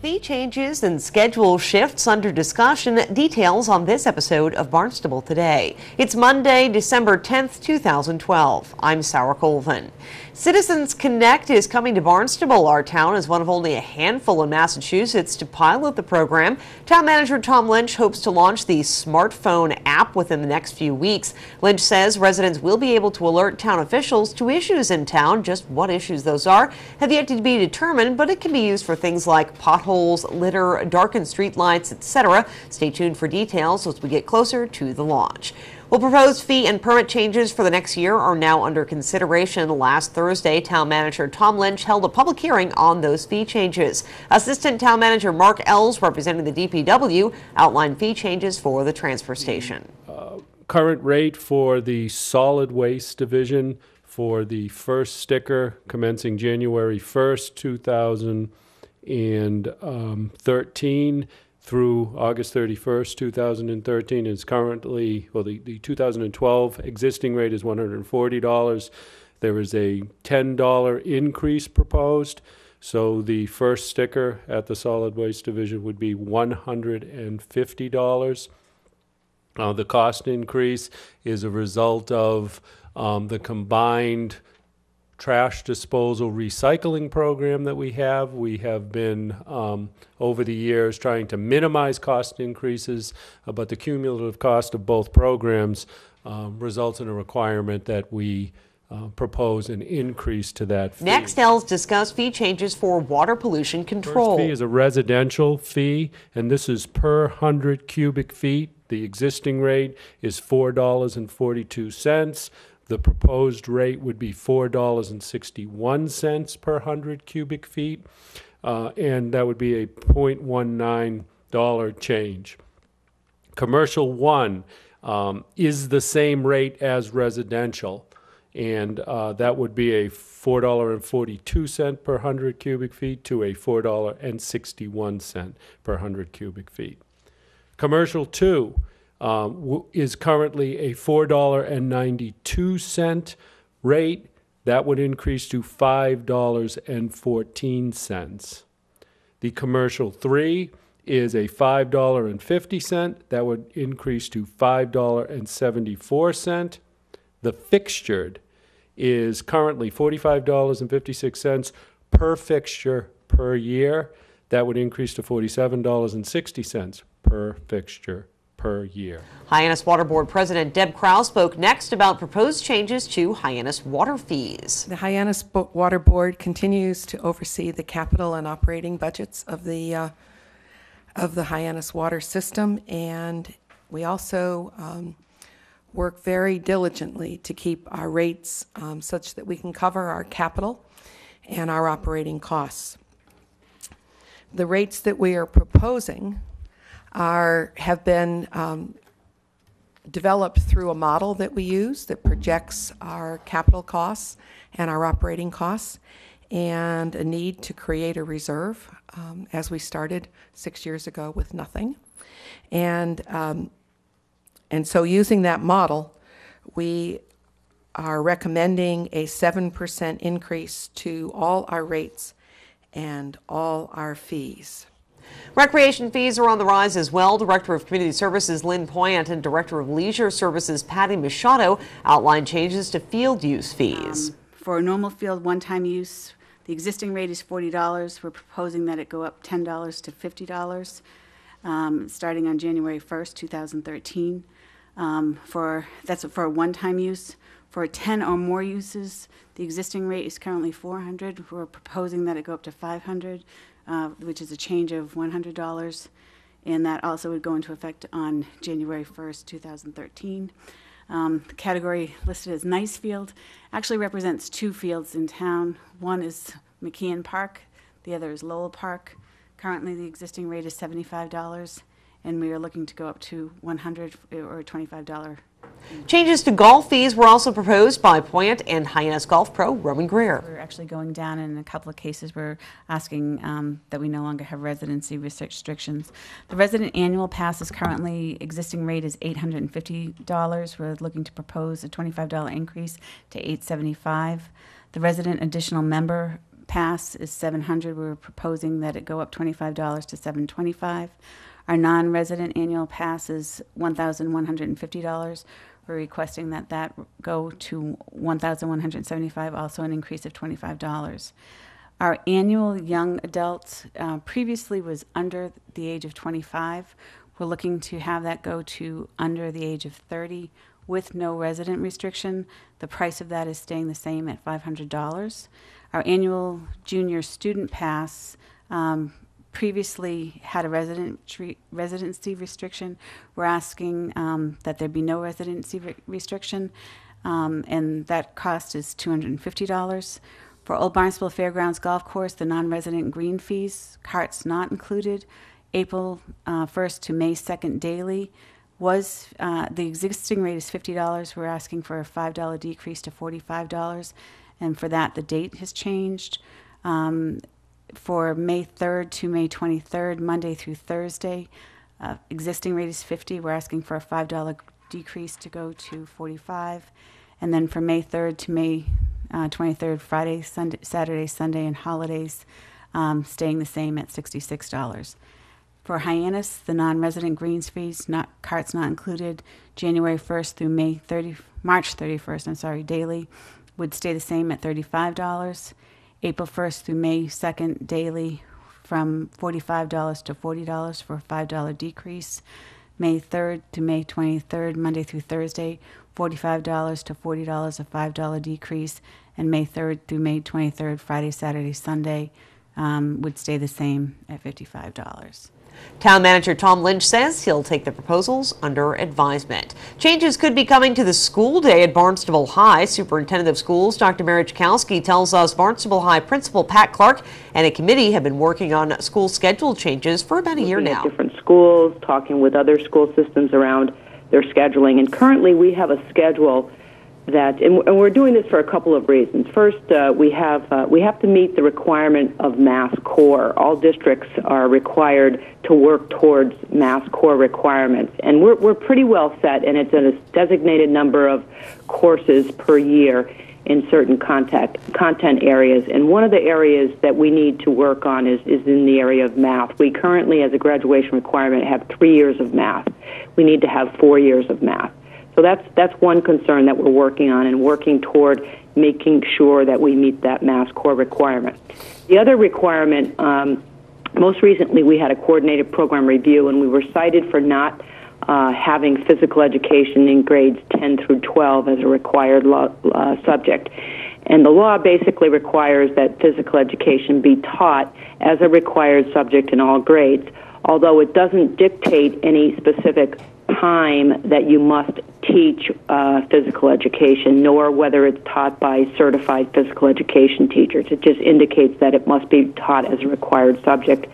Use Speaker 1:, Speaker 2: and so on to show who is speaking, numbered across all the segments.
Speaker 1: Fee changes and schedule shifts under discussion. Details on this episode of Barnstable Today. It's Monday, December 10th, 2012. I'm Sarah Colvin. Citizens Connect is coming to Barnstable. Our town is one of only a handful in Massachusetts to pilot the program. Town manager Tom Lynch hopes to launch the smartphone app within the next few weeks. Lynch says residents will be able to alert town officials to issues in town. Just what issues those are have yet to be determined, but it can be used for things like potholes, litter, darkened streetlights, etc. Stay tuned for details as we get closer to the launch. Well, proposed fee and permit changes for the next year are now under consideration. Last Thursday, Town Manager Tom Lynch held a public hearing on those fee changes. Assistant Town Manager Mark Ells, representing the DPW, outlined fee changes for the transfer station.
Speaker 2: Current rate for the solid waste division for the first sticker commencing January 1st, 2013 through August 31st, 2013 is currently, well, the 2012 existing rate is $140. There is a $10 increase proposed. So the first sticker at the solid waste division would be $150. The cost increase is a result of the combined trash disposal recycling program that we have. We have been over the years trying to minimize cost increases, but the cumulative cost of both programs results in a requirement that we propose an increase to that fee.
Speaker 1: Next, Ells discussed fee changes for water pollution control.
Speaker 2: First fee is a residential fee, and this is per 100 cubic feet. The existing rate is $4.42. The proposed rate would be $4.61 per 100 cubic feet, and that would be a $0.19 change. Commercial 1 is the same rate as residential, and that would be a $4.42 per 100 cubic feet to a $4.61 per 100 cubic feet. Commercial 2 is currently a $4.92 rate. That would increase to $5.14. The commercial 3 is a $5.50. That would increase to $5.74. The fixtured is currently $45.56 per fixture per year. That would increase to $47.60 per fixture per year.
Speaker 1: Hyannis Water Board President Deb Krause spoke next about proposed changes to Hyannis water fees.
Speaker 3: The Hyannis Water Board continues to oversee the capital and operating budgets of the Hyannis water system, and we also work very diligently to keep our rates such that we can cover our capital and our operating costs. The rates that we are proposing have been developed through a model that we use that projects our capital costs and our operating costs, and a need to create a reserve as we started 6 years ago with nothing. And so using that model, we are recommending a 7% increase to all our rates and all our fees.
Speaker 1: Recreation fees are on the rise as well. Director of Community Services Lynn Poyant and Director of Leisure Services Patty Machado outlined changes to field use fees.
Speaker 4: For a normal field one-time use, the existing rate is $40. We're proposing that it go up $10 to $50 starting on January 1st, 2013. That's for a one-time use. For 10 or more uses, the existing rate is currently $400. We're proposing that it go up to $500. Which is a change of $100, and that also would go into effect on January 1st, 2013. The category listed as nice field actually represents two fields in town. One is McKeon Park, the other is Lowell Park. Currently, the existing rate is $75, and we are looking to go up to $100 or $25.
Speaker 1: Changes to golf fees were also proposed by Poyant and Hyannis Golf Pro Roman Greer.
Speaker 4: We're actually going down in a couple of cases. We're asking that we no longer have residency restrictions. The resident annual pass is currently, existing rate is $850. We're looking to propose a $25 increase to $875. The resident additional member pass is $700. We're proposing that it go up $25 to $725. Our non-resident annual pass is $1,150. We're requesting that that go to $1,175, also an increase of $25. Our annual young adults previously was under the age of 25. We're looking to have that go to under the age of 30 with no resident restriction. The price of that is staying the same at $500. Our annual junior student pass previously had a residency restriction. We're asking that there be no residency restriction, and that cost is $250. For Old Barnstable Fairgrounds Golf Course, the non-resident green fees, carts not included, April 1st to May 2nd daily, was the existing rate is $50. We're asking for a $5 decrease to $45, and for that the date has changed. For May 3rd to May 23rd, Monday through Thursday, existing rate is $50. We're asking for a $5 decrease to go to $45, and then for May 3rd to May 23rd, Friday, Sunday, Saturday, Sunday, and holidays, staying the same at $66. For Hyannis, the non-resident greens fees, carts not included, January 1st through March 31st, I'm sorry, daily, would stay the same at $35. April 1st through May 2nd daily, from $45 to $40 for a $5 decrease. May 3rd to May 23rd, Monday through Thursday, $45 to $40, a $5 decrease. And May 3rd through May 23rd, Friday, Saturday, Sunday, would stay the same at $55.
Speaker 1: Town Manager Tom Lynch says he'll take the proposals under advisement. Changes could be coming to the school day at Barnstable High. Superintendent of Schools Dr. Mary Chkowski tells us Barnstable High Principal Pat Clark and a committee have been working on school schedule changes for about a year now.
Speaker 5: Different schools, talking with other school systems around their scheduling, and currently we have a schedule that, and we're doing this for a couple of reasons. First, we have to meet the requirement of Mass Core. All districts are required to work towards Mass Core requirements, and we're pretty well set, and it's a designated number of courses per year in certain content areas. And one of the areas that we need to work on is in the area of math. We currently, as a graduation requirement, have 3 years of math. We need to have 4 years of math. So that's one concern that we're working on and working toward making sure that we meet that Mass Core requirement. The other requirement, most recently we had a coordinated program review, and we were cited for not having physical education in grades 10 through 12 as a required subject. And the law basically requires that physical education be taught as a required subject in all grades, although it doesn't dictate any specific time that you must teach physical education, nor whether it's taught by certified physical education teachers. It just indicates that it must be taught as a required subject.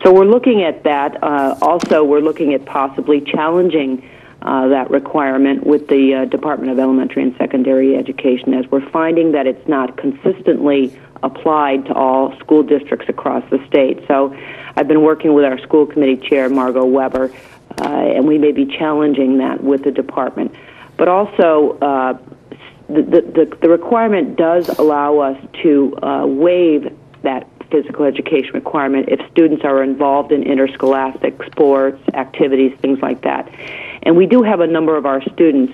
Speaker 5: So we're looking at that. Also, we're looking at possibly challenging that requirement with the Department of Elementary and Secondary Education, as we're finding that it's not consistently applied to all school districts across the state. So I've been working with our school committee chair, Margot Weber, and we may be challenging that with the department. But also, the requirement does allow us to waive that physical education requirement if students are involved in interscholastic sports, activities, things like that. And we do have a number of our students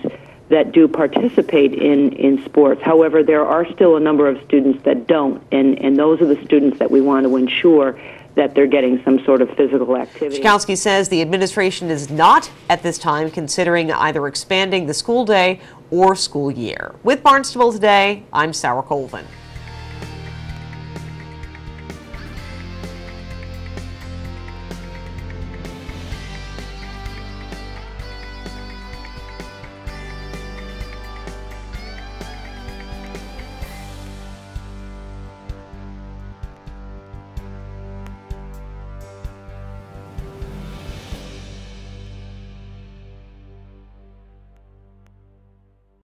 Speaker 5: that do participate in sports. However, there are still a number of students that don't, and those are the students that we want to ensure that they're getting some sort of physical activity.
Speaker 1: Chkowski says the administration is not at this time considering either expanding the school day or school year. With Barnstable Today, I'm Sarah Colvin.